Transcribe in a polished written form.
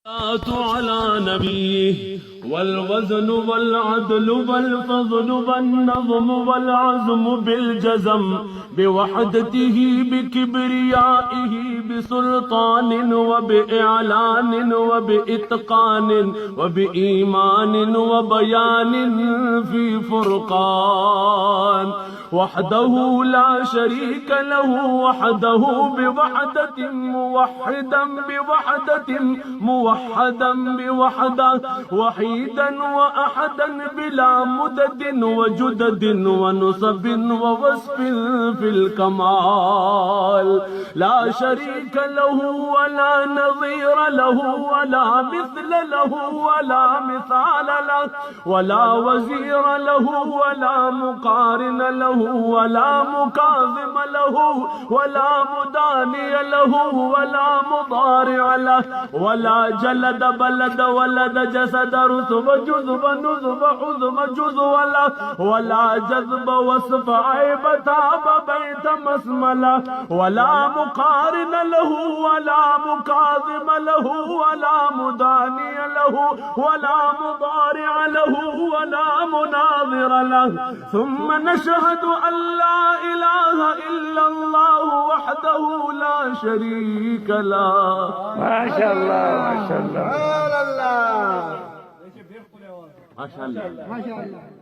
على نبيه والوزن والعدل والفضل والنظم والعزم بالجزم بوحدته بكبريائه بسلطان وبإعلان وبإتقان وبإيمان وبيان في فرقان وحده لا شريك له وحده بوحدة موحدا بوحدة موحدا بوحدة وحيدا وأحدا بلا مدد وجدد ونصب ووصف في الكمال لا شريك له ولا نظير له ولا مثل له ولا مثال له ولا وزير له ولا مقارن له ولا مكاظم له ولا مداني له ولا مضارع له ولا جلد بلد ولد جسد رسب جذب نذب عذب جذب ولا جذب وصف عيب تاب بيت مسمله ولا مقارن له ولا مكاظم له ولا مداني له ولا مضارع له ولا مناظر له ثم نشهد أن لا إله إلا الله وحده لا شريك له. ما شاء الله ما شاء الله ما شاء الله ما شاء الله.